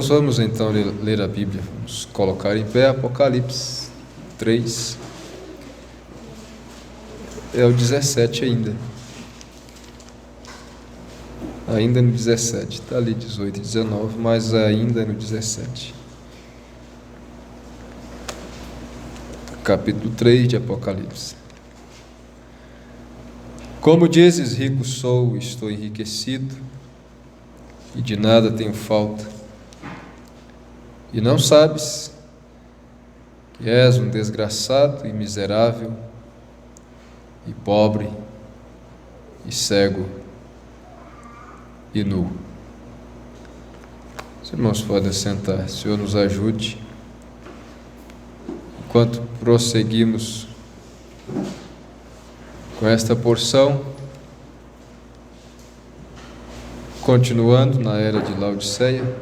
Nós vamos então ler a Bíblia, vamos colocar em pé Apocalipse 3, é o 17 ainda no 17, está ali 18 e 19, mas ainda no 17. Capítulo 3 de Apocalipse. Como dizes, rico sou, estou enriquecido, e de nada tenho falta, e não sabes que és um desgraçado e miserável, e pobre, e cego, e nu. Os irmãos podem sentar, Senhor nos ajude. Enquanto prosseguimos com esta porção, continuando na era de Laodiceia,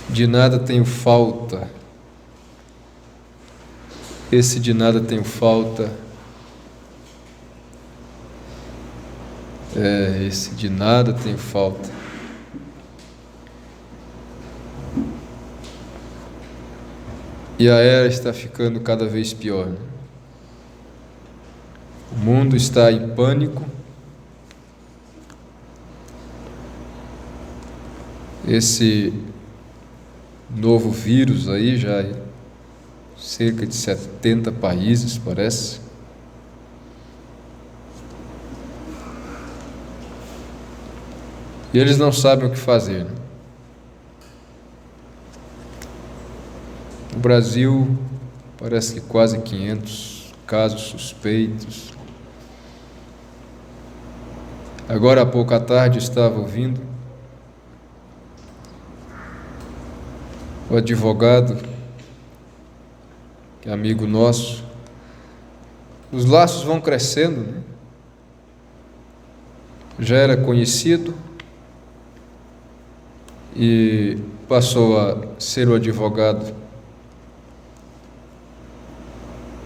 de nada tenho falta. Esse de nada tenho falta esse de nada tenho falta. E a era está ficando cada vez pior, né? O mundo está em pânico. Esse novo vírus aí já é cerca de 70 países, parece. E eles não sabem o que fazer, né? No Brasil, parece que quase 500 casos suspeitos. Agora, há pouco à tarde, estava ouvindo o advogado, que é amigo nosso. Os laços vão crescendo, né? Já era conhecido e passou a ser o advogado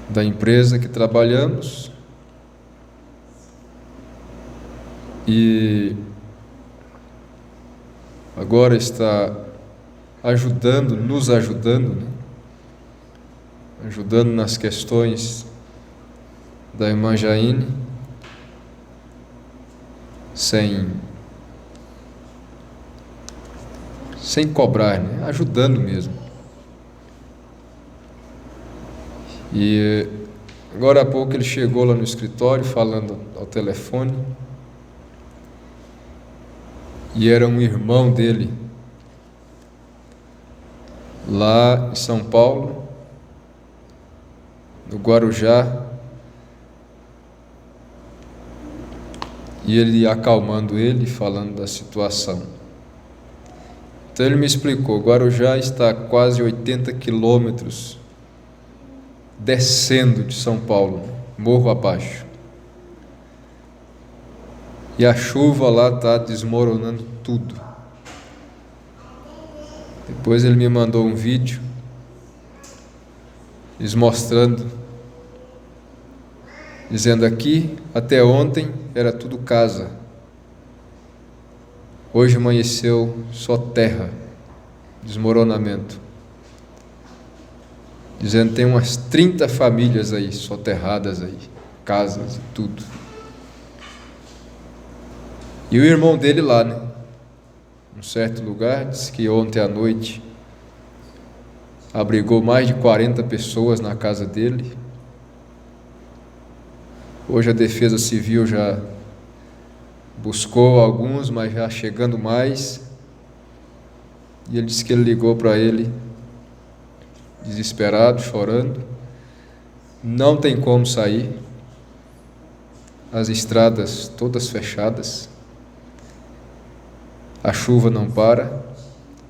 da empresa que trabalhamos, e agora está nos ajudando, né? Ajudando nas questões da irmã Jaine, sem cobrar, né? Ajudando mesmo. E agora há pouco ele chegou lá no escritório falando ao telefone, e era um irmão dele lá em São Paulo, no Guarujá, e ele acalmando ele, falando da situação. Então ele me explicou: Guarujá está a quase 80 quilômetros descendo de São Paulo, morro abaixo. E a chuva lá está desmoronando tudo. Depois ele me mandou um vídeo, eles mostrando, dizendo: aqui até ontem era tudo casa, hoje amanheceu só terra, desmoronamento. Dizendo: tem umas 30 famílias aí soterradas aí, casas e tudo. E o irmão dele lá, né, num certo lugar, disse que ontem à noite abrigou mais de 40 pessoas na casa dele. Hoje a Defesa Civil já buscou alguns, mas já chegando mais. E ele disse que ele ligou para ele, desesperado, chorando. Não tem como sair, as estradas todas fechadas, a chuva não para.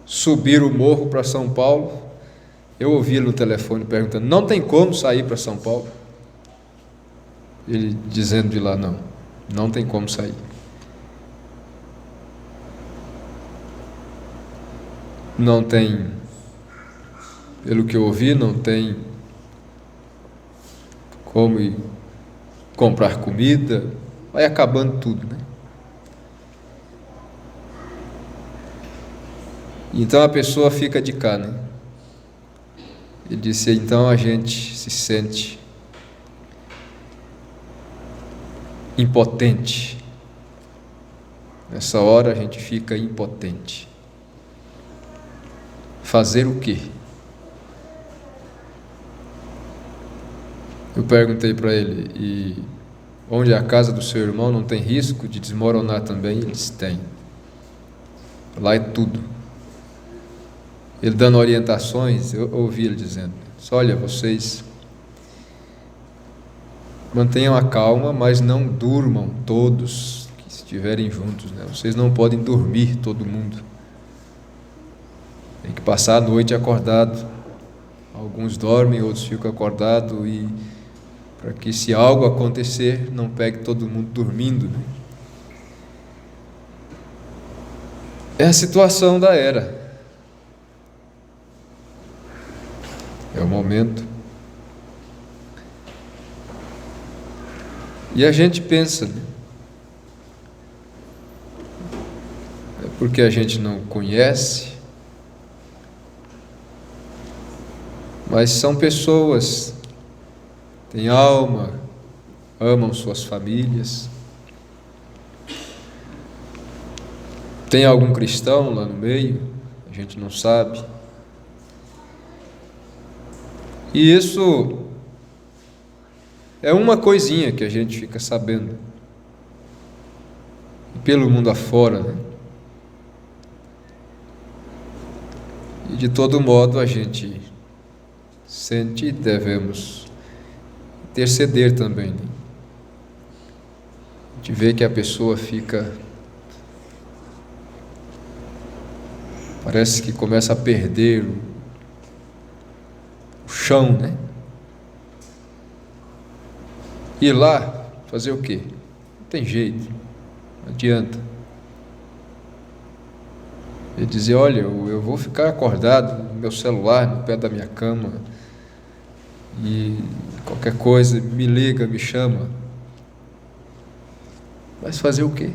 Subir o morro para São Paulo, eu ouvi ele no telefone perguntando: não tem como sair para São Paulo? Ele dizendo de lá: não tem como sair. Não tem, pelo que eu ouvi, não tem como ir comprar comida, vai acabando tudo, né? Então a pessoa fica de cá, né? Ele disse, então a gente se sente impotente. Nessa hora a gente fica impotente. Fazer o quê? Eu perguntei para ele, e onde é a casa do seu irmão não tem risco de desmoronar também? Ele disse, tem. Lá é tudo. Ele dando orientações, eu ouvi ele dizendo, olha, vocês mantenham a calma, mas não durmam todos que estiverem juntos, né? Vocês não podem dormir todo mundo. Tem que passar a noite acordado. Alguns dormem, outros ficam acordados, e para que se algo acontecer, não pegue todo mundo dormindo, né? É a situação da era. É o momento. E a gente pensa, né? É porque a gente não conhece, mas são pessoas, têm alma, amam suas famílias. Tem algum cristão lá no meio? A gente não sabe. E isso é uma coisinha que a gente fica sabendo. E pelo mundo afora, né? E de todo modo a gente sente e devemos interceder também, né? A gente vê que a pessoa fica, parece que começa a perder o chão, né? Ir lá, fazer o quê? Não tem jeito, não adianta. Ele dizia, olha, eu vou ficar acordado no meu celular, no pé da minha cama, e qualquer coisa, me liga, me chama. Mas fazer o quê?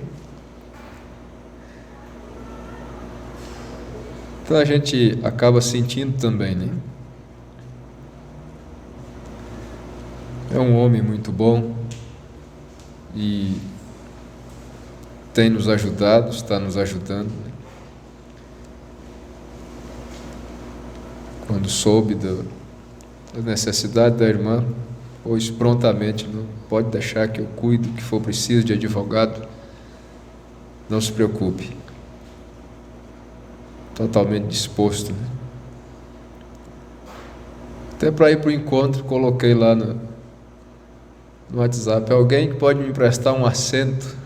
Então a gente acaba sentindo também, né? É um homem muito bom e tem nos ajudado, está nos ajudando, né? Quando soube da necessidade da irmã, pois prontamente, não pode deixar que eu cuido, que for preciso de advogado, não se preocupe. Totalmente disposto, né? Até para ir para o encontro, coloquei lá no WhatsApp, alguém que pode me emprestar um assento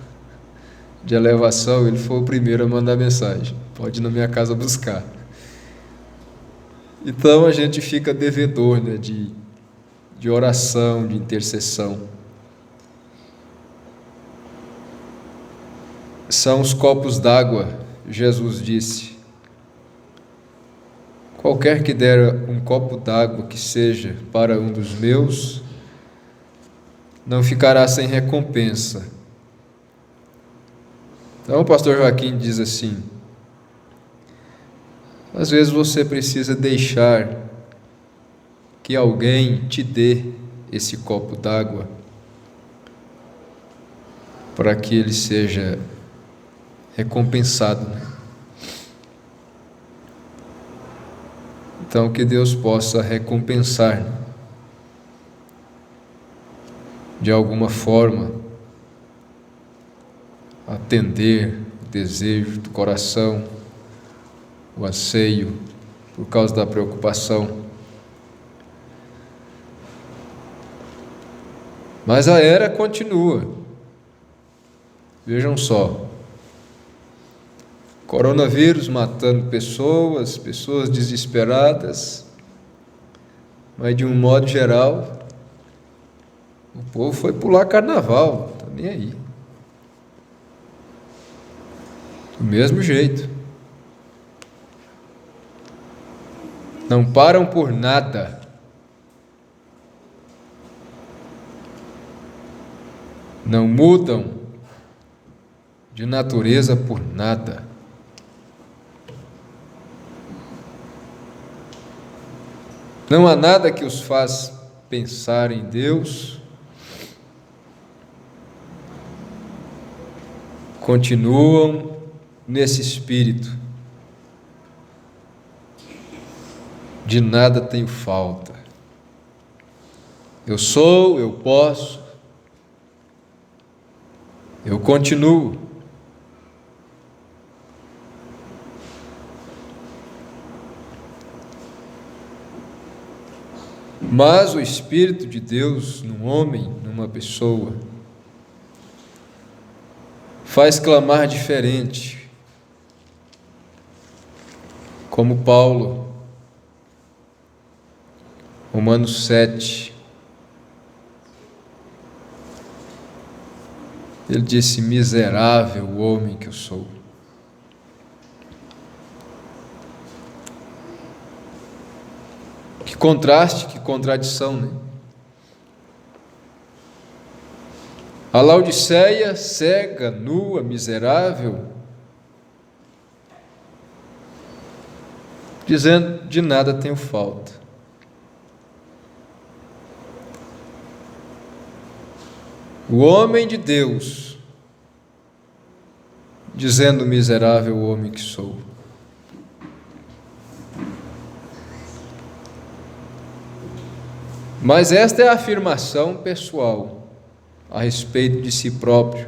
de elevação? Ele foi o primeiro a mandar mensagem, pode ir na minha casa buscar. Então a gente fica devedor, né, de oração, de intercessão. São os copos d'água, Jesus disse. Qualquer que der um copo d'água que seja para um dos meus, não ficará sem recompensa. Então o pastor Joaquim diz assim, às vezes você precisa deixar que alguém te dê esse copo d'água para que ele seja recompensado, né? Então que Deus possa recompensar, né? De alguma forma, atender o desejo do coração, o anseio, por causa da preocupação. Mas a era continua. Vejam só, coronavírus matando pessoas desesperadas, mas de um modo geral, o povo foi pular carnaval, tá nem aí. Do mesmo jeito. Não param por nada. Não mudam de natureza por nada. Não há nada que os faz pensar em Deus. Continuam nesse espírito. De nada tenho falta. Eu sou, eu posso. Eu continuo. Mas o Espírito de Deus num homem, numa pessoa, faz clamar diferente. Como Paulo, Romanos 7, ele disse: miserável homem que eu sou. Que contraste, que contradição, né? A Laodiceia, cega, nua, miserável, dizendo: de nada tenho falta. O homem de Deus, dizendo: miserável homem que sou. Mas esta é a afirmação pessoal a respeito de si próprio,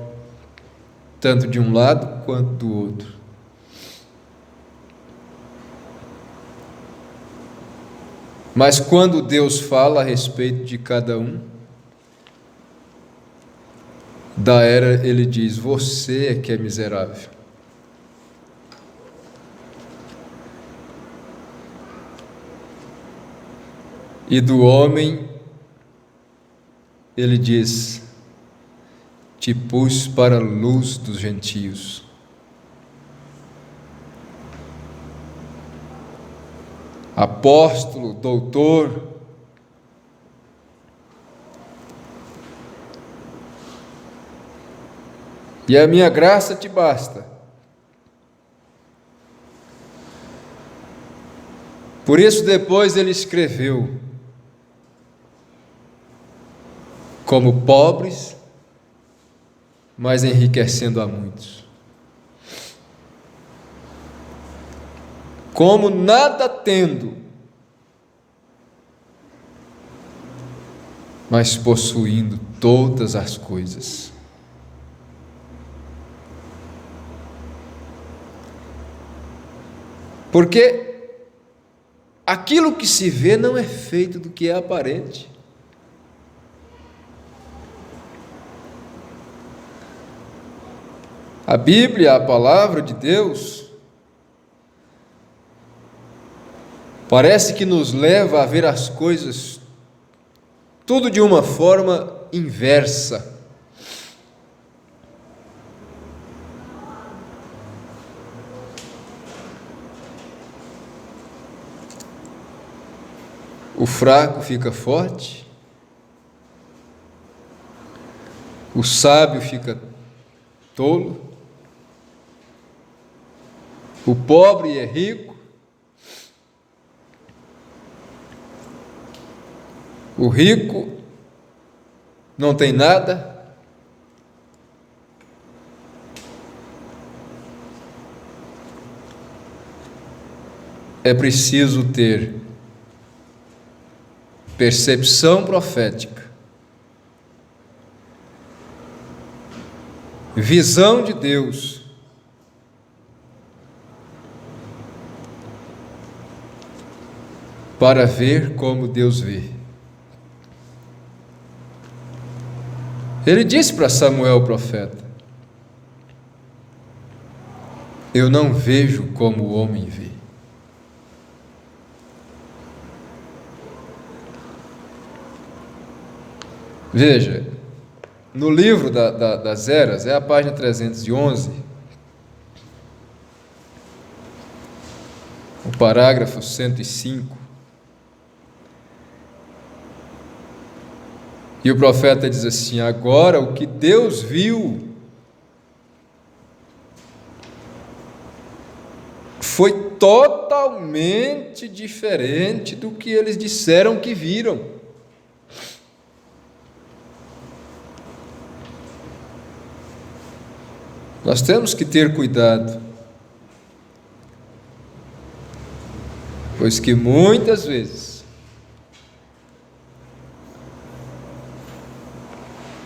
tanto de um lado quanto do outro. Mas quando Deus fala a respeito de cada um, da era, ele diz: você é que é miserável. E do homem, ele diz: te pus para a luz dos gentios. Apóstolo, doutor, e a minha graça te basta. Por isso depois ele escreveu: como pobres, mas enriquecendo a muitos. Como nada tendo, mas possuindo todas as coisas. Porque aquilo que se vê não é feito do que é aparente. A Bíblia, a palavra de Deus, parece que nos leva a ver as coisas tudo de uma forma inversa. O fraco fica forte, o sábio fica tolo, o pobre é rico, o rico não tem nada, é preciso ter percepção profética, visão de Deus, para ver como Deus vê. Ele disse para Samuel, o profeta: eu não vejo como o homem vê. Veja, no livro das Eras, é a página 311, o parágrafo 105, e o profeta diz assim: agora o que Deus viu foi totalmente diferente do que eles disseram que viram. Nós temos que ter cuidado, pois que muitas vezes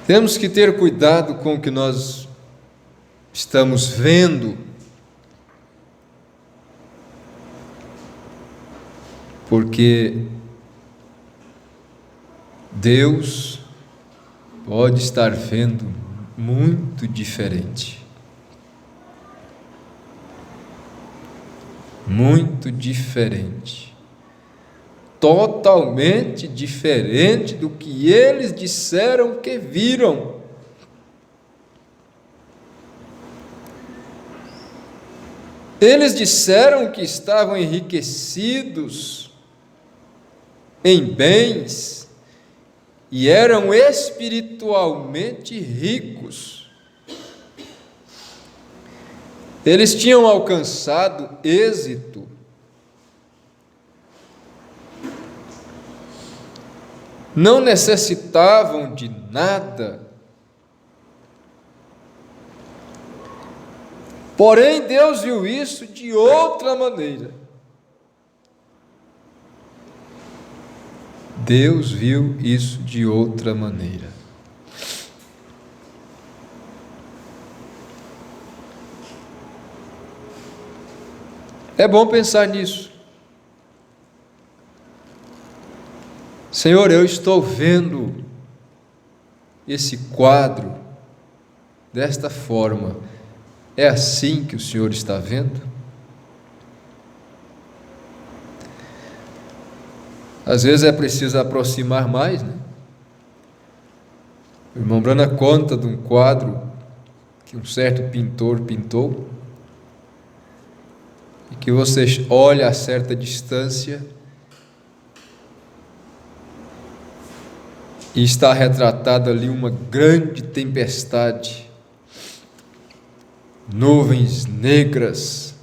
temos que ter cuidado com o que nós estamos vendo, porque Deus pode estar vendo muito diferente. Muito diferente, totalmente diferente do que eles disseram que viram. Eles disseram que estavam enriquecidos em bens e eram espiritualmente ricos. Eles tinham alcançado êxito. Não necessitavam de nada. Porém, Deus viu isso de outra maneira. Deus viu isso de outra maneira. É bom pensar nisso. Senhor, eu estou vendo esse quadro desta forma. É assim que o Senhor está vendo? Às vezes é preciso aproximar mais, né? O irmão Brana conta de um quadro que um certo pintor pintou, e que você olha a certa distância e está retratado ali uma grande tempestade, nuvens negras,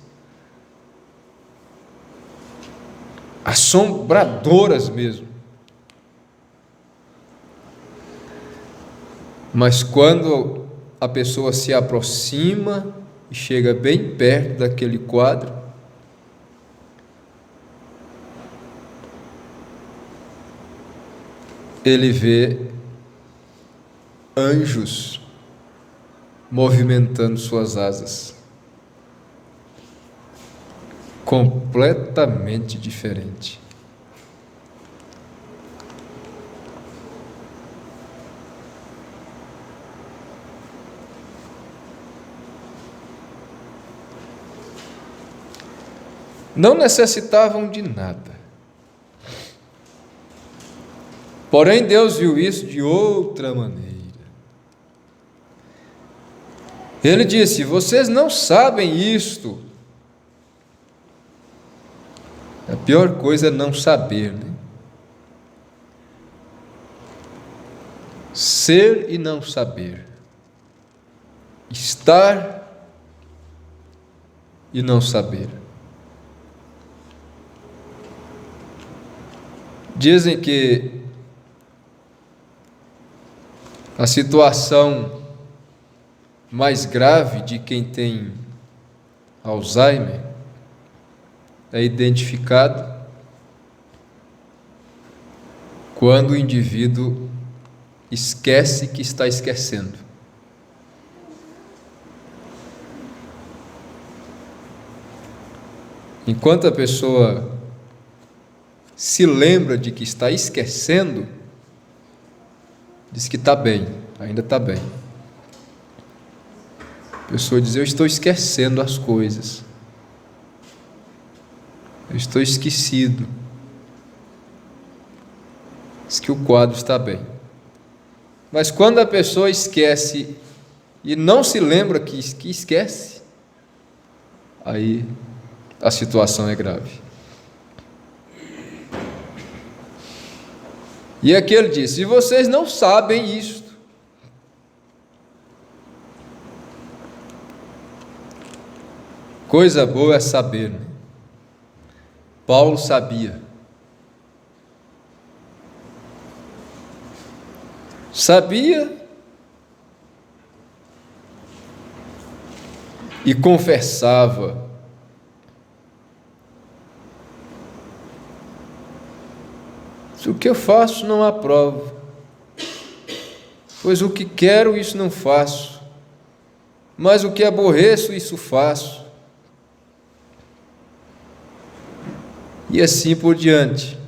assombradoras mesmo. Mas quando a pessoa se aproxima e chega bem perto daquele quadro, ele vê anjos movimentando suas asas, completamente diferente. Não necessitavam de nada. Porém, Deus viu isso de outra maneira. Ele disse: vocês não sabem isto. A pior coisa é não saber, né? Ser e não saber. Estar e não saber. Dizem que a situação mais grave de quem tem Alzheimer é identificado quando o indivíduo esquece que está esquecendo. Enquanto a pessoa se lembra de que está esquecendo, diz que está bem, ainda está bem. A pessoa diz: eu estou esquecendo as coisas, eu estou esquecido. Diz que o quadro está bem. Mas quando a pessoa esquece e não se lembra que esquece, aí a situação é grave. E aqui ele disse: e vocês não sabem isto. Coisa boa é saber, né? Paulo sabia. Sabia e confessava. Se o que eu faço não aprovo, pois o que quero, isso não faço, mas o que aborreço, isso faço. E assim por diante,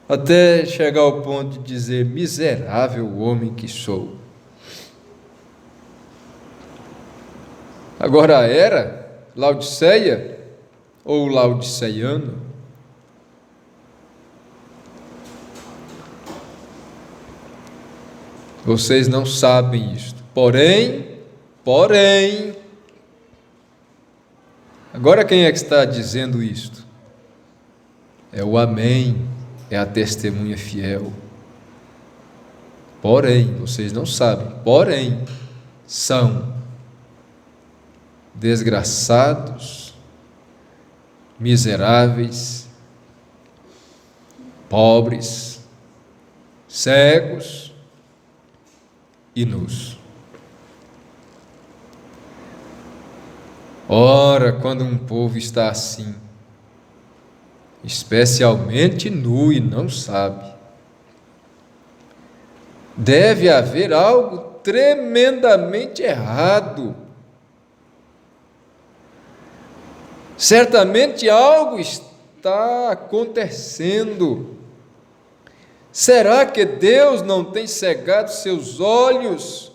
até chegar ao ponto de dizer: miserável homem que sou. Agora era Laodiceia ou laodiceiano? Vocês não sabem isto. Porém, agora quem é que está dizendo isto? É o Amém, é a testemunha fiel. Porém, vocês não sabem, porém, são desgraçados, miseráveis, pobres, cegos e nus. Ora, quando um povo está assim, especialmente nu e não sabe, deve haver algo tremendamente errado. Certamente algo está acontecendo. Será que Deus não tem cegado seus olhos,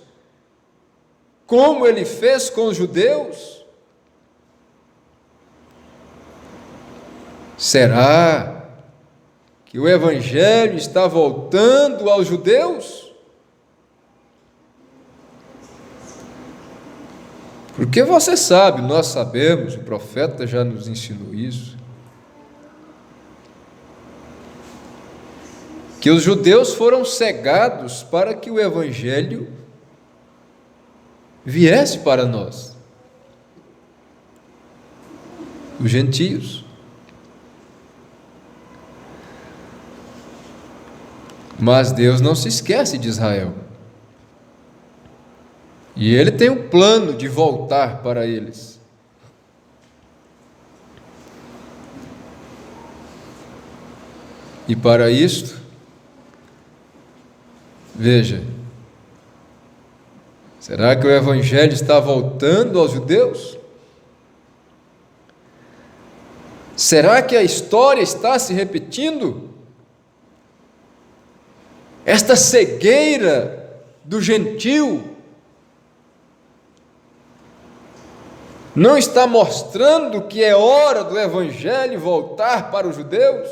como Ele fez com os judeus? Será que o Evangelho está voltando aos judeus? Porque você sabe, nós sabemos, o profeta já nos ensinou isso, que os judeus foram cegados para que o Evangelho viesse para nós, os gentios. Mas Deus não se esquece de Israel. E Ele tem um plano de voltar para eles. E para isto, veja, será que o Evangelho está voltando aos judeus? Será que a história está se repetindo? Esta cegueira do gentio não está mostrando que é hora do Evangelho voltar para os judeus?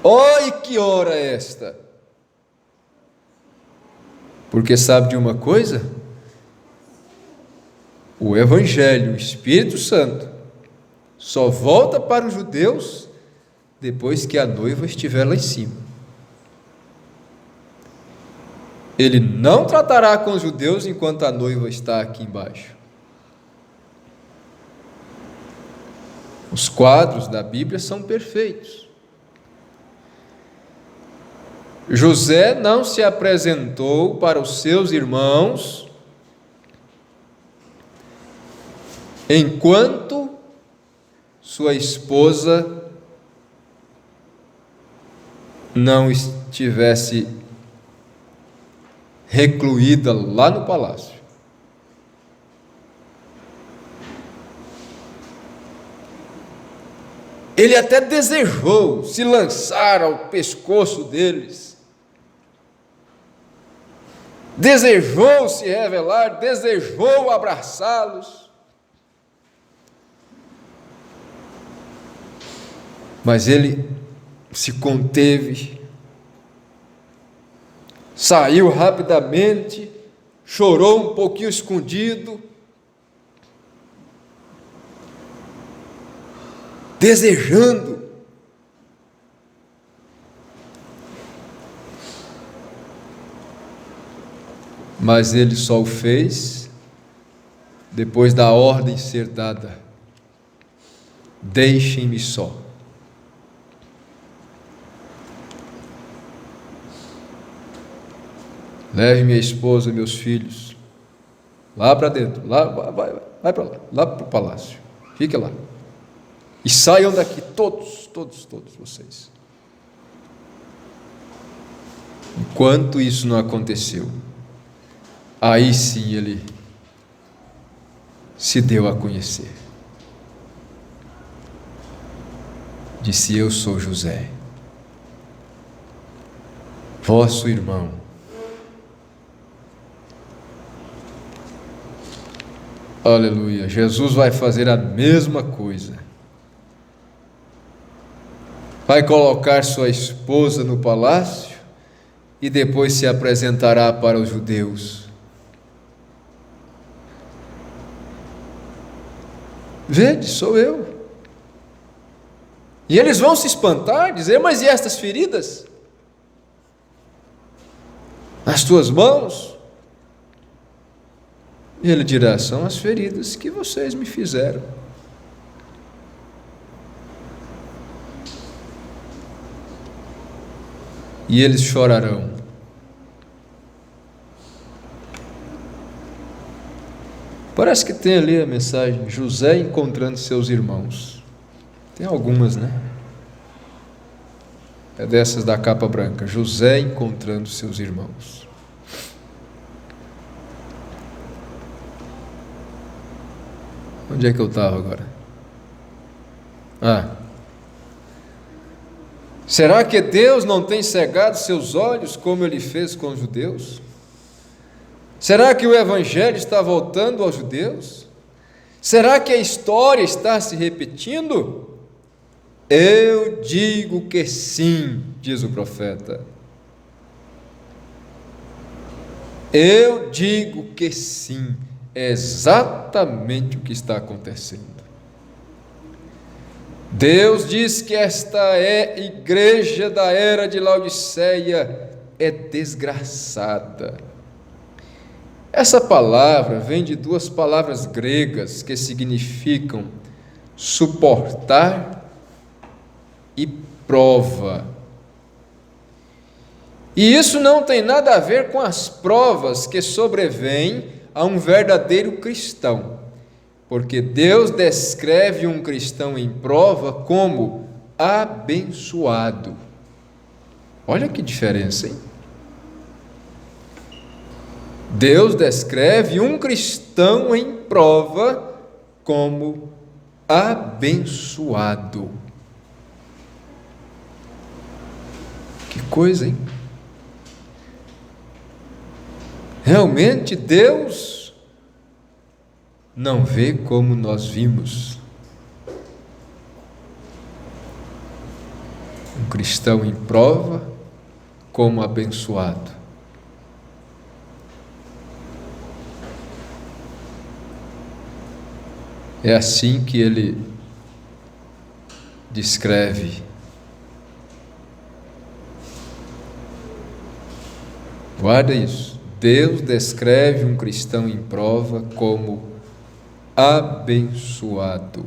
Oh, e que hora é esta? Porque sabe de uma coisa? O Evangelho, o Espírito Santo, só volta para os judeus depois que a noiva estiver lá em cima. Ele não tratará com os judeus enquanto a noiva está aqui embaixo. Os quadros da Bíblia são perfeitos. José não se apresentou para os seus irmãos enquanto sua esposa não estivesse recluída lá no palácio. Ele até desejou se lançar ao pescoço deles, desejou se revelar, desejou abraçá-los, mas ele se conteve, saiu rapidamente, chorou um pouquinho escondido, desejando. Mas ele só o fez depois da ordem ser dada: deixem-me só. Leve minha esposa e meus filhos lá para dentro, vai para lá para o palácio, fique lá. E saiam daqui todos vocês. Enquanto isso não aconteceu, aí sim ele se deu a conhecer. Disse: eu sou José, vosso irmão. Aleluia. Jesus vai fazer a mesma coisa. Vai colocar sua esposa no palácio e depois se apresentará para os judeus. Vede, sou eu. E eles vão se espantar, dizer: mas e estas feridas? Nas tuas mãos? E ele dirá: são as feridas que vocês me fizeram. E eles chorarão. Parece que tem ali a mensagem: José encontrando seus irmãos. Tem algumas, né? É dessas da capa branca: José encontrando seus irmãos. Onde é que eu estava agora? Será que Deus não tem cegado seus olhos como Ele fez com os judeus? Será que o Evangelho está voltando aos judeus? Será que a história está se repetindo? Eu digo que sim, diz o profeta. Eu digo que sim. É exatamente o que está acontecendo. Deus diz que esta igreja da era de Laodiceia é desgraçada. Essa palavra vem de duas palavras gregas que significam suportar e prova. E isso não tem nada a ver com as provas que sobrevêm a um verdadeiro cristão, porque Deus descreve um cristão em prova como abençoado. Olha que diferença, hein? Deus descreve um cristão em prova como abençoado. Que coisa, hein? Realmente Deus não vê como nós vimos. Um cristão em prova como abençoado. É assim que ele descreve. Guarda isso. Deus descreve um cristão em prova como abençoado.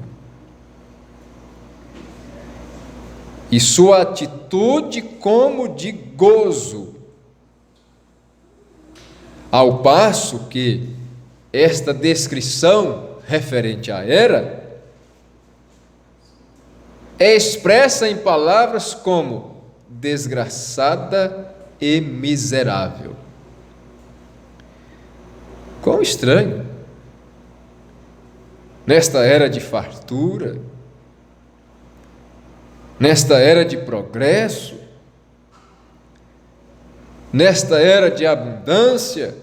E sua atitude como de gozo. Ao passo que esta descrição referente à era é expressa em palavras como desgraçada e miserável. Quão estranho! Nesta era de fartura, nesta era de progresso, nesta era de abundância,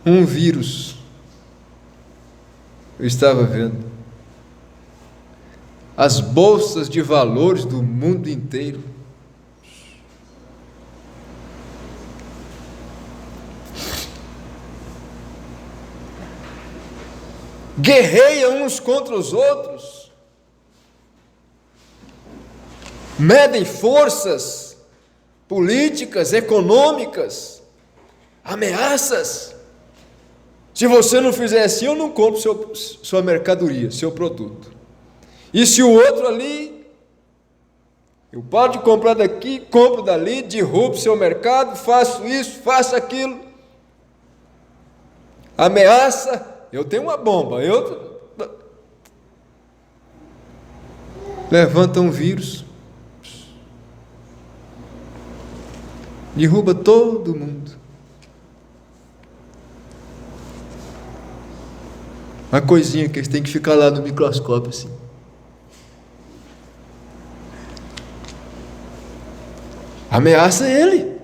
um vírus, eu estava vendo, as bolsas de valores do mundo inteiro, guerreiam uns contra os outros, medem forças políticas, econômicas, ameaças. Se você não fizer assim, eu não compro sua mercadoria, seu produto. E se o outro ali, eu paro de comprar daqui, compro dali, derrubo seu mercado, faço isso, faço aquilo. Ameaça, eu tenho uma bomba, levanta um vírus, derruba todo mundo. Uma coisinha que eles têm que ficar lá no microscópio assim. Ameaça ele.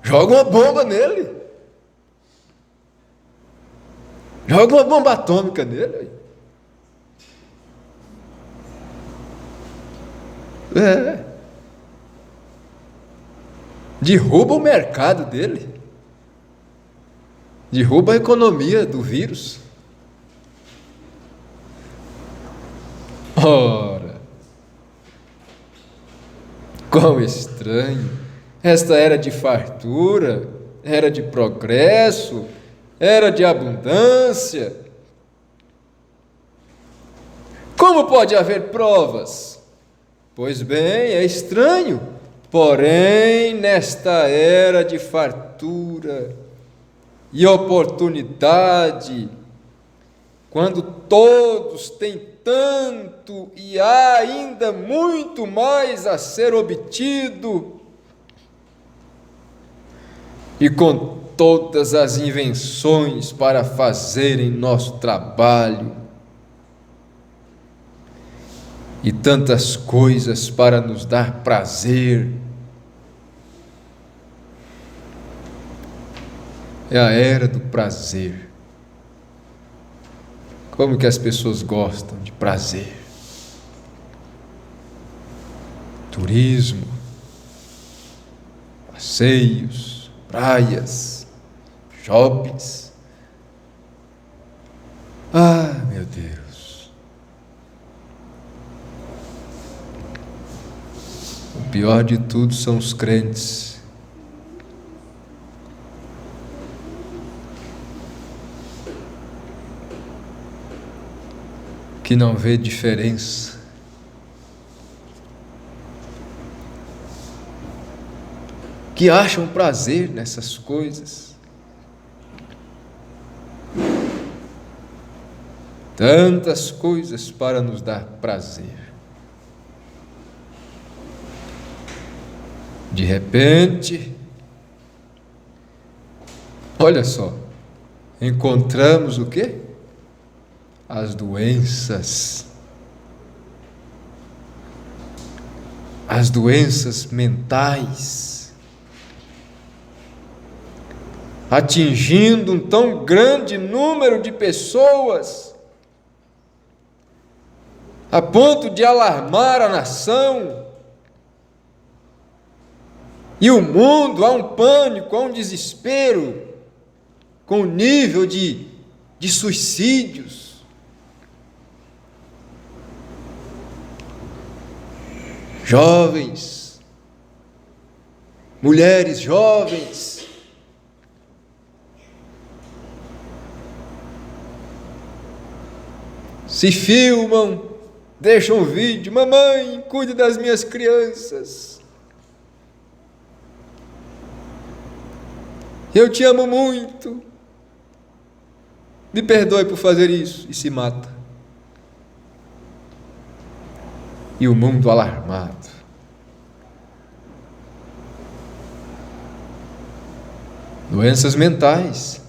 Joga uma bomba nele. Joga uma bomba atômica nele. Derruba o mercado dele. Derruba a economia do vírus. Ora, quão estranho! Esta era de fartura, era de progresso, era de abundância. Como pode haver provas? Pois bem, é estranho. Porém, nesta era de fartura e oportunidade, quando todos têm tanto e há ainda muito mais a ser obtido, e com todas as invenções para fazerem nosso trabalho, e tantas coisas para nos dar prazer, é a era do prazer. Como que as pessoas gostam de prazer? Turismo, passeios, praias, shoppings. Ah, meu Deus! O pior de tudo são os crentes. Que não vê diferença. Que acham prazer nessas coisas. Tantas coisas para nos dar prazer. De repente, olha só, encontramos o quê? As doenças mentais, atingindo um tão grande número de pessoas, a ponto de alarmar a nação e o mundo. Há um pânico, há um desespero com o nível de suicídios. Jovens, mulheres jovens, se filmam, deixam um vídeo: mamãe, cuide das minhas crianças, eu te amo muito, me perdoe por fazer isso, e se mata. E o mundo alarmado. Doenças mentais,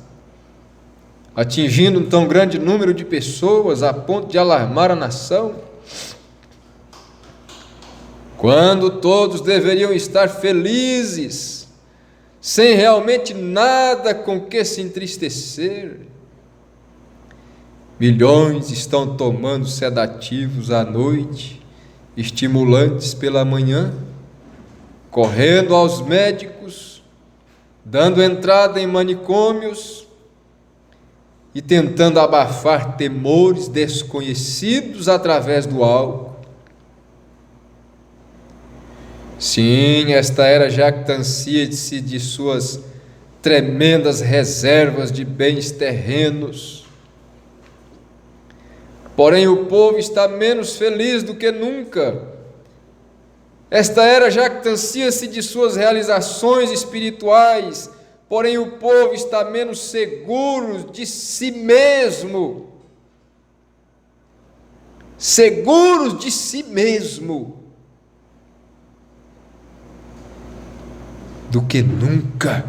atingindo um tão grande número de pessoas a ponto de alarmar a nação, quando todos deveriam estar felizes, sem realmente nada com que se entristecer. Milhões estão tomando sedativos à noite, estimulantes pela manhã, correndo aos médicos, dando entrada em manicômios e tentando abafar temores desconhecidos através do álcool. Sim, esta era jactancia-se de suas tremendas reservas de bens terrenos. Porém, o povo está menos feliz do que nunca. Esta era jactancia-se de suas realizações espirituais, porém o povo está menos seguro de si mesmo. Seguros de si mesmo do que nunca.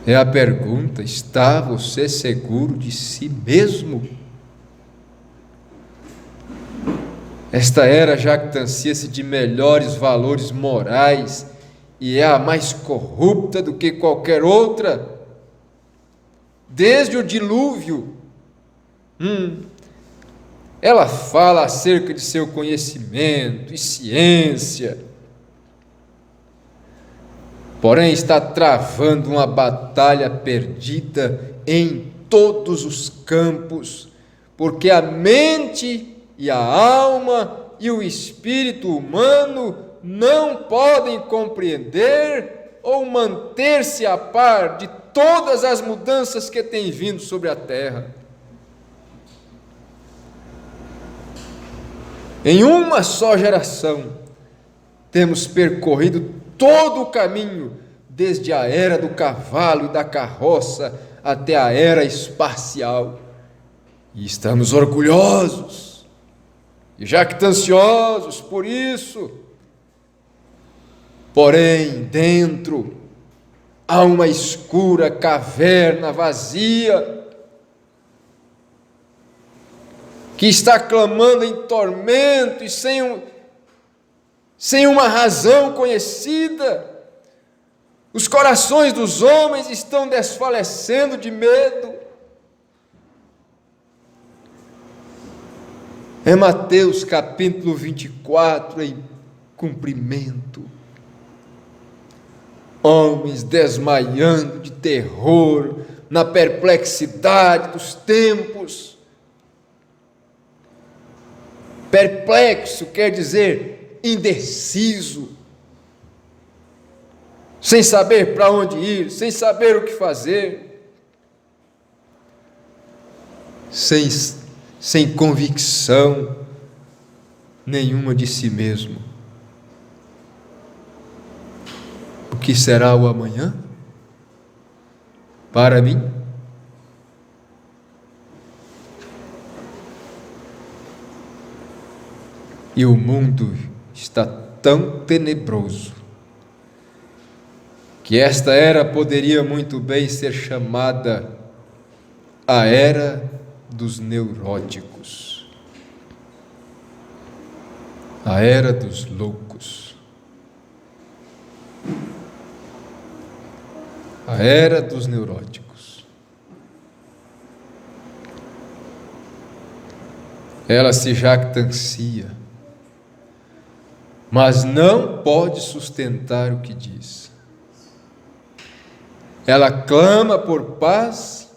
É a pergunta: está você seguro de si mesmo? Esta era jactancia-se de melhores valores morais e é a mais corrupta do que qualquer outra. Desde o dilúvio, ela fala acerca de seu conhecimento e ciência, porém está travando uma batalha perdida em todos os campos, porque a mente e a alma e o espírito humano não podem compreender ou manter-se a par de todas as mudanças que têm vindo sobre a terra. Em uma só geração, temos percorrido todo o caminho, desde a era do cavalo e da carroça até a era espacial, e estamos orgulhosos e jactanciosos por isso. Porém, dentro há uma escura caverna vazia, que está clamando em tormento e sem uma razão conhecida. Os corações dos homens estão desfalecendo de medo. É Mateus capítulo 24 em cumprimento. Homens desmaiando de terror na perplexidade dos tempos. Perplexo quer dizer indeciso, sem saber para onde ir, sem saber o que fazer, sem convicção nenhuma de si mesmo. O que será o amanhã para mim? E o mundo está tão tenebroso que esta era poderia muito bem ser chamada a era dos neuróticos, a era dos loucos, a era dos neuróticos. Ela se jactancia, mas não pode sustentar o que diz. Ela clama por paz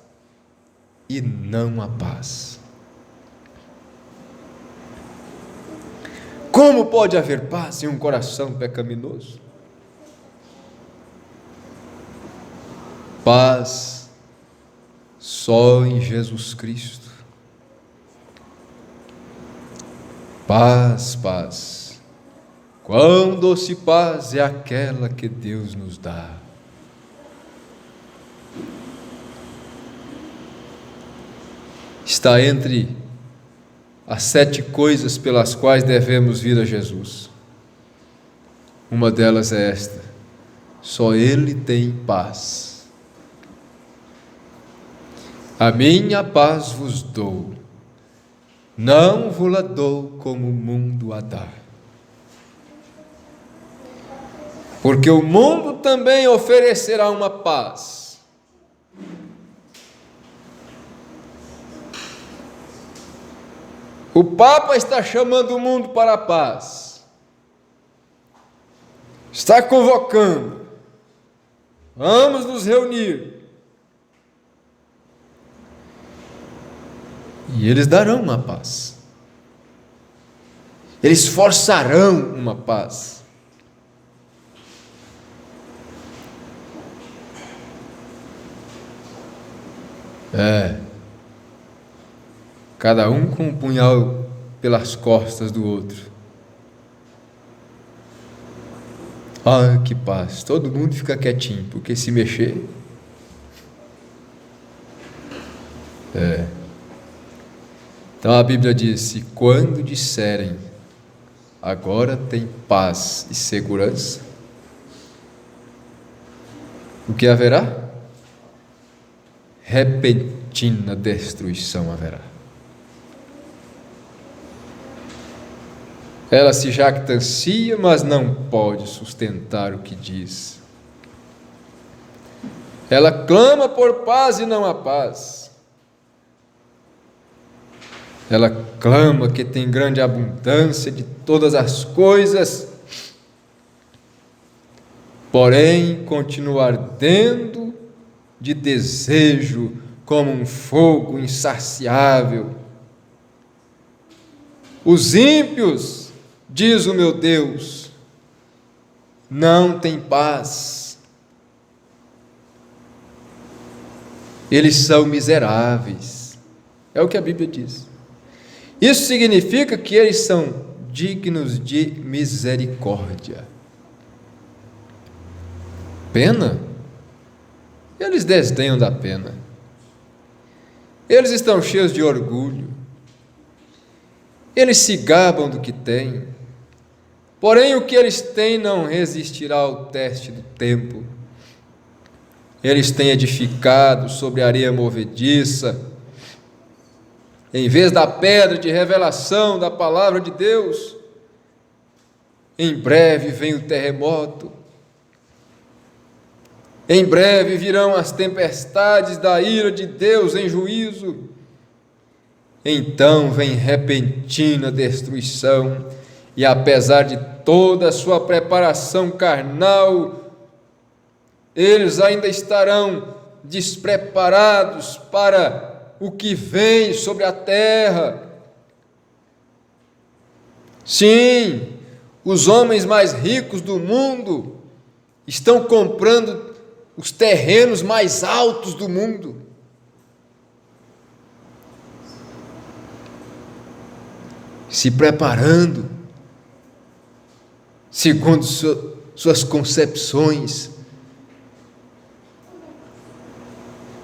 e não há paz. Como pode haver paz em um coração pecaminoso? Paz só em Jesus Cristo. Paz, paz. Quão doce paz é aquela que Deus nos dá. Está entre as 7 coisas pelas quais devemos vir a Jesus. Uma delas é esta: só Ele tem paz. A minha paz vos dou, não vos-la dou como o mundo a dá. Porque o mundo também oferecerá uma paz. O Papa está chamando o mundo para a paz. Está convocando. Vamos nos reunir. E eles darão uma paz. Eles forçarão uma paz. Cada um com um punhal pelas costas do outro. Ah, que paz! Todo mundo fica quietinho, porque se mexer... Então a Bíblia diz: e quando disserem, agora tem paz e segurança, o que haverá? Repentina destruição haverá. Ela se jactancia, mas não pode sustentar o que diz. Ela clama por paz e não há paz. Ela clama que tem grande abundância de todas as coisas, porém continua ardendo de desejo como um fogo insaciável. Os ímpios, diz o meu Deus, não têm paz. Eles são miseráveis. É o que a Bíblia diz. Isso significa que eles são dignos de misericórdia. Pena? Eles desdenham da pena. Eles estão cheios de orgulho. Eles se gabam do que têm. Porém, o que eles têm não resistirá ao teste do tempo. Eles têm edificado sobre areia movediça, em vez da pedra de revelação da palavra de Deus. Em breve vem o terremoto. Em breve virão as tempestades da ira de Deus em juízo. Então vem repentina destruição, e apesar de toda a sua preparação carnal, eles ainda estarão despreparados para o que vem sobre a terra. Sim, os homens mais ricos do mundo estão comprando os terrenos mais altos do mundo. Se preparando, segundo suas concepções,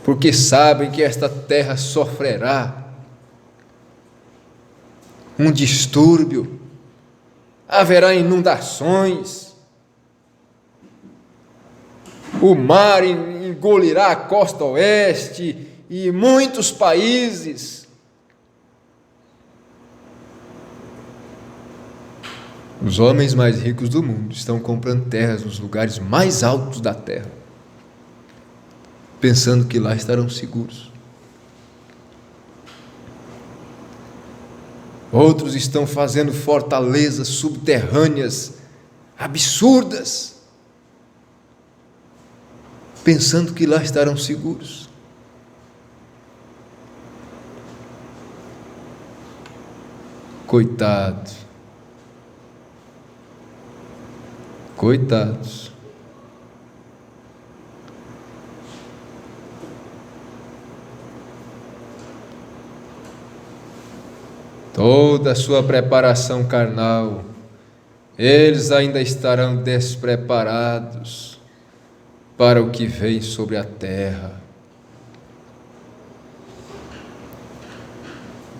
porque sabem que esta terra sofrerá um distúrbio, haverá inundações, o mar engolirá a costa oeste e muitos países. Os homens mais ricos do mundo estão comprando terras nos lugares mais altos da terra, pensando que lá estarão seguros. Outros estão fazendo fortalezas subterrâneas absurdas, pensando que lá estarão seguros. Coitados. Coitados. Toda a sua preparação carnal, eles ainda estarão despreparados para o que vem sobre a terra.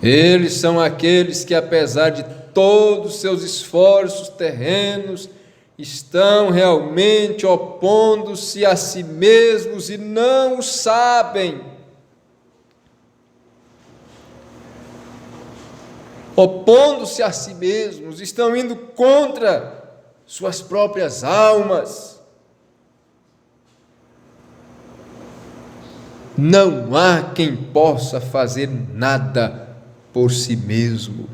Eles são aqueles que, apesar de todos os seus esforços terrenos, estão realmente opondo-se a si mesmos e não o sabem. Opondo-se a si mesmos, estão indo contra suas próprias almas. Não há quem possa fazer nada por si mesmo.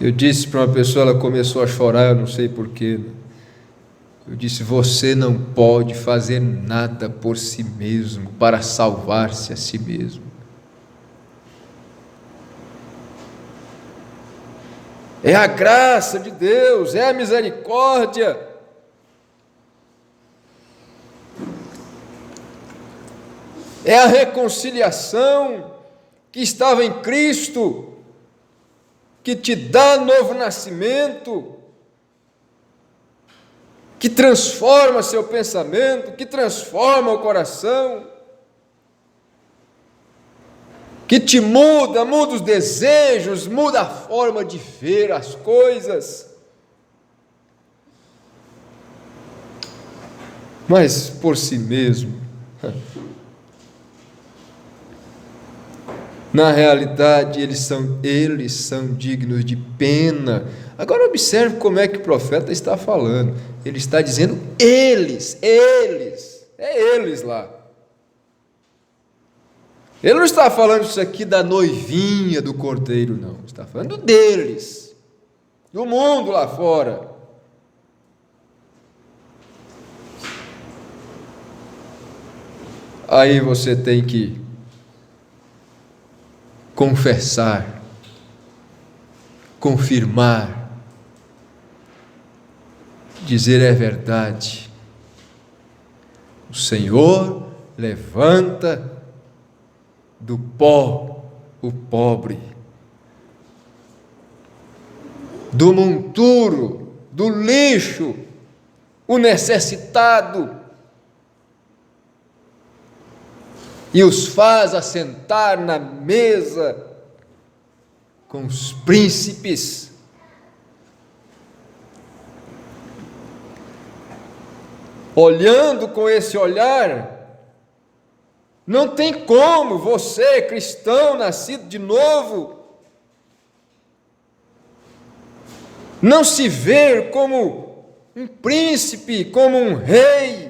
Eu disse para uma pessoa, ela começou a chorar, eu não sei porquê. Eu disse: você não pode fazer nada por si mesmo, para salvar-se a si mesmo. É a graça de Deus, é a misericórdia. É a reconciliação que estava em Cristo, que te dá novo nascimento, que transforma seu pensamento, que transforma o coração, que te muda os desejos, muda a forma de ver as coisas. Mas por si mesmo, na realidade, eles são dignos de pena. Agora observe como é que o profeta está falando. Ele está dizendo eles, é eles lá. Ele não está falando isso aqui da noivinha do cordeiro, não. Está falando deles, do mundo lá fora. Aí você tem que confessar, confirmar, dizer é verdade. O Senhor levanta do pó o pobre, do monturo, do lixo, o necessitado, e os faz assentar na mesa com os príncipes. Olhando com esse olhar, não tem como você, cristão, nascido de novo, não se ver como um príncipe, como um rei,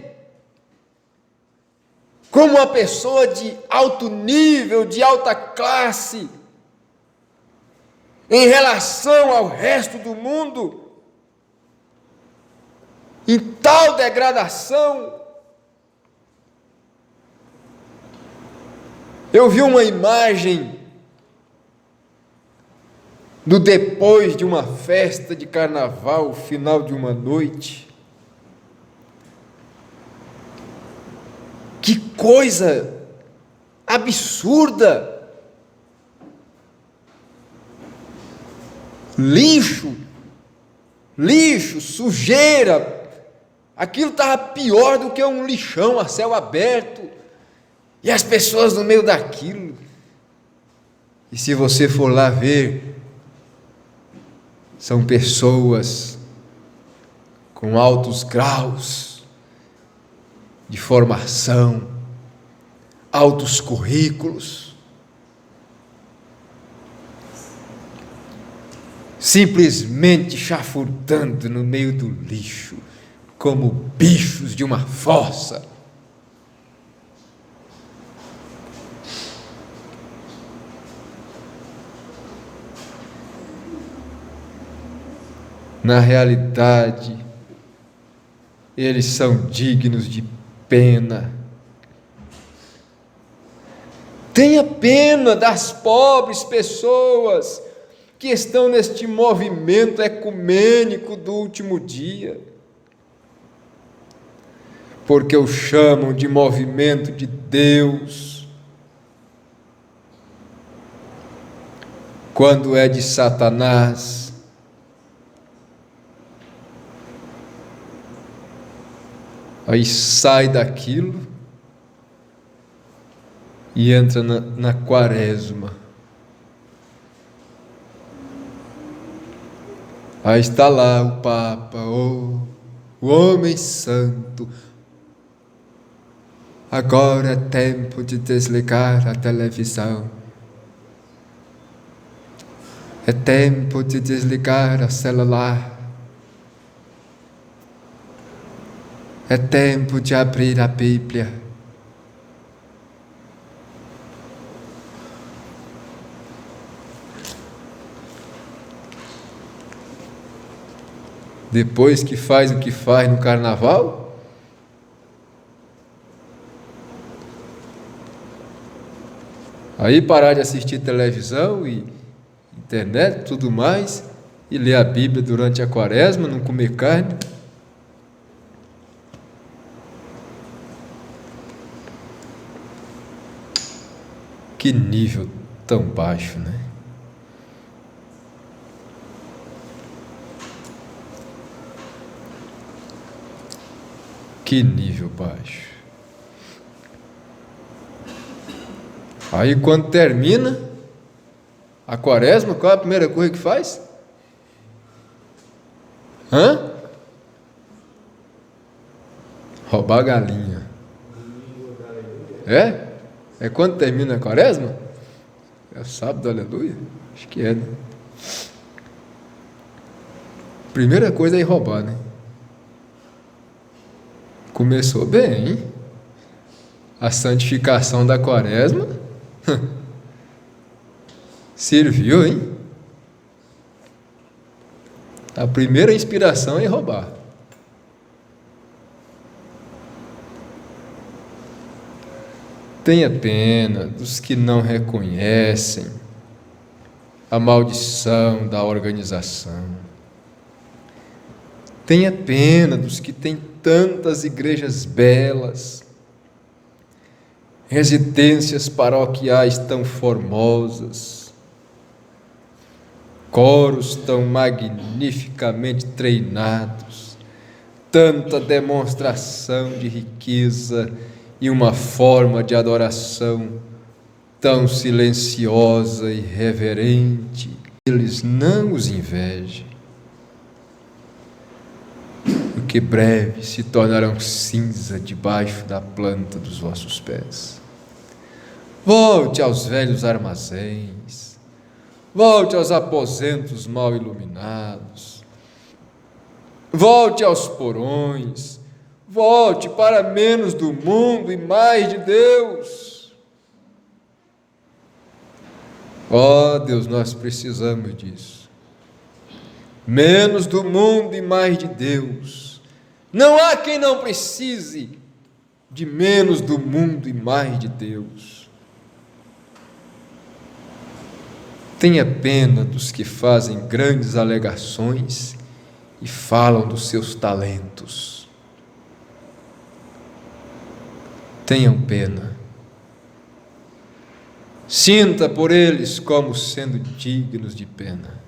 como uma pessoa de alto nível, de alta classe, em relação ao resto do mundo, em tal degradação. Eu vi uma imagem do depois de uma festa de carnaval, final de uma noite. Que coisa absurda! Lixo, sujeira. Aquilo estava pior do que um lixão a céu aberto. E as pessoas no meio daquilo. E se você for lá ver, são pessoas com altos graus de formação, altos currículos, simplesmente chafurdando no meio do lixo, como bichos de uma fossa. Na realidade, eles são dignos de pena. Tenha pena das pobres pessoas que estão neste movimento ecumênico do último dia, porque o chamam de movimento de Deus, quando é de Satanás. Aí sai daquilo e entra na quaresma. Aí está lá o Papa, o homem santo. Agora é tempo de desligar a televisão. É tempo de desligar o celular. É tempo de abrir a Bíblia. depois que faz o que faz no carnaval? Aí parar de assistir televisão e internet, tudo mais, e ler a Bíblia durante a quaresma, não comer carne? Que nível tão baixo, né? Que nível baixo. Aí quando termina a quaresma, qual é a primeira coisa que faz? Roubar a galinha. É quando termina a quaresma? É sábado, aleluia? Acho que é, né? Primeira coisa é ir roubar, né? Começou bem, hein? A santificação da quaresma serviu, hein? A primeira inspiração é ir roubar. Tenha pena dos que não reconhecem a maldição da organização. Tenha pena dos que têm tantas igrejas belas, residências paroquiais tão formosas, coros tão magnificamente treinados, tanta demonstração de riqueza e uma forma de adoração tão silenciosa e reverente. Eles não os invejem, porque breve se tornarão cinza debaixo da planta dos vossos pés. Volte aos velhos armazéns, volte aos aposentos mal iluminados, volte aos porões, volte para menos do mundo e mais de Deus. Ó Deus, nós precisamos disso. Menos do mundo e mais de Deus. Não há quem não precise de menos do mundo e mais de Deus. Tenha pena dos que fazem grandes alegações e falam dos seus talentos. Tenham pena. Sinta por eles como sendo dignos de pena,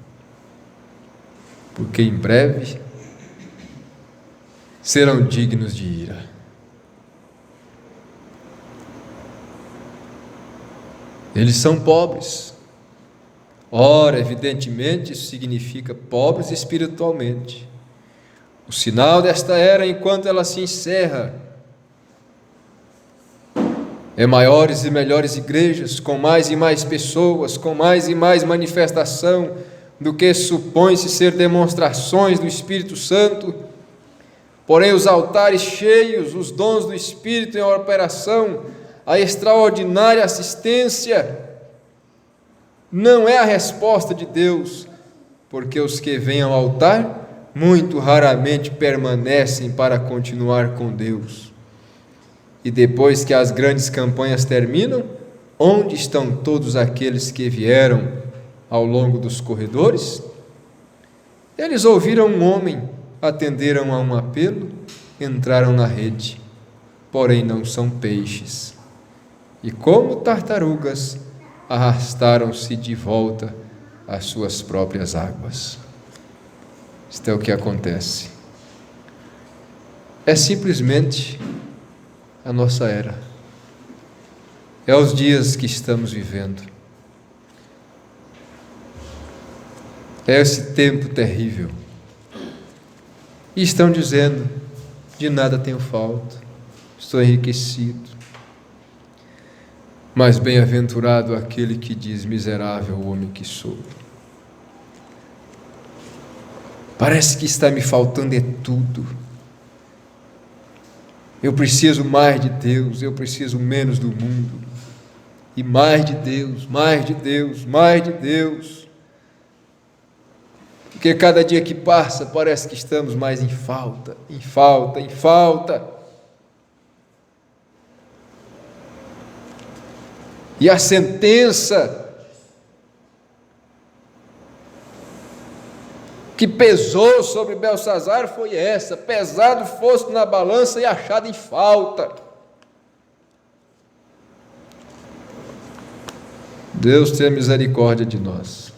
porque em breve serão dignos de ira. Eles são pobres. Ora, evidentemente, isso significa pobres espiritualmente. O sinal desta era, enquanto ela se encerra, é maiores e melhores igrejas, com mais e mais pessoas, com mais e mais manifestação do que supõe-se ser demonstrações do Espírito Santo. Porém, os altares cheios, os dons do Espírito em operação, a extraordinária assistência, não é a resposta de Deus, porque os que vêm ao altar muito raramente permanecem para continuar com Deus. E depois que as grandes campanhas terminam, onde estão todos aqueles que vieram ao longo dos corredores? Eles ouviram um homem, atenderam a um apelo, entraram na rede, porém não são peixes. E como tartarugas, arrastaram-se de volta às suas próprias águas. Isto é o que acontece. É simplesmente a nossa era. É os dias que estamos vivendo. É esse tempo terrível. E estão dizendo: de nada tenho falta, estou enriquecido. Mas bem-aventurado aquele que diz: miserável homem que sou. Parece que está me faltando tudo. Eu preciso mais de Deus, eu preciso menos do mundo. E mais de Deus, mais de Deus, mais de Deus. Porque cada dia que passa parece que estamos mais em falta, em falta, em falta. E a sentença que pesou sobre Belsazar foi essa: pesado fosse na balança e achado em falta. Deus tenha misericórdia de nós.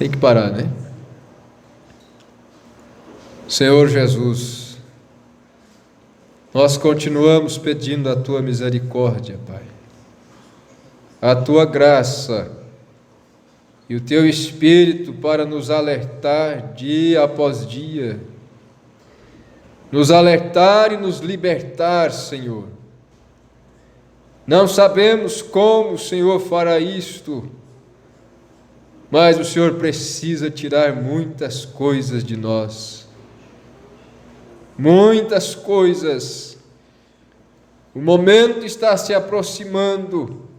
Tem que parar, né? Senhor Jesus, nós continuamos pedindo a Tua misericórdia, Pai, a Tua graça e o Teu Espírito para nos alertar dia após dia, nos alertar e nos libertar, Senhor. Não sabemos como o Senhor fará isto, mas o Senhor precisa tirar muitas coisas de nós. Muitas coisas. O momento está se aproximando.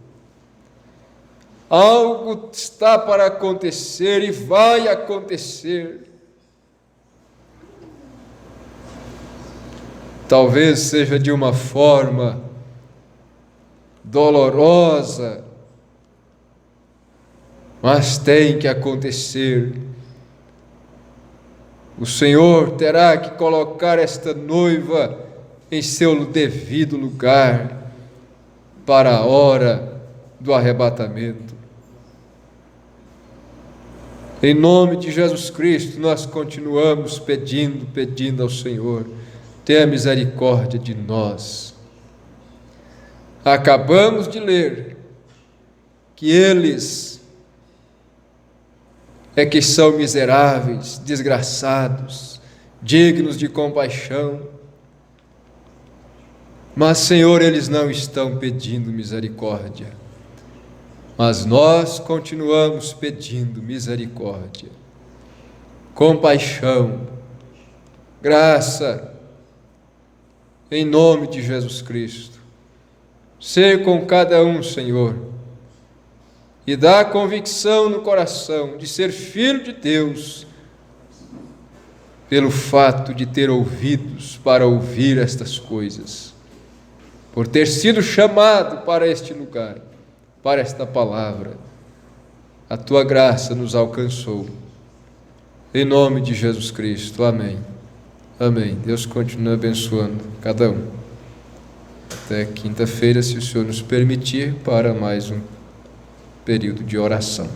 Algo está para acontecer e vai acontecer. Talvez seja de uma forma dolorosa, mas tem que acontecer. O Senhor terá que colocar esta noiva em seu devido lugar para a hora do arrebatamento. Em nome de Jesus Cristo, nós continuamos pedindo ao Senhor: tenha misericórdia de nós. Acabamos de ler que eles é que são miseráveis, desgraçados, dignos de compaixão. Mas, Senhor, eles não estão pedindo misericórdia, mas nós continuamos pedindo misericórdia, compaixão, graça, em nome de Jesus Cristo. Ser com cada um, Senhor, e dá convicção no coração de ser filho de Deus, pelo fato de ter ouvidos para ouvir estas coisas, por ter sido chamado para este lugar, para esta palavra. A Tua graça nos alcançou. Em nome de Jesus Cristo. Amém. Amém. Deus continue abençoando cada um. Até quinta-feira, se o Senhor nos permitir, para mais um período de oração.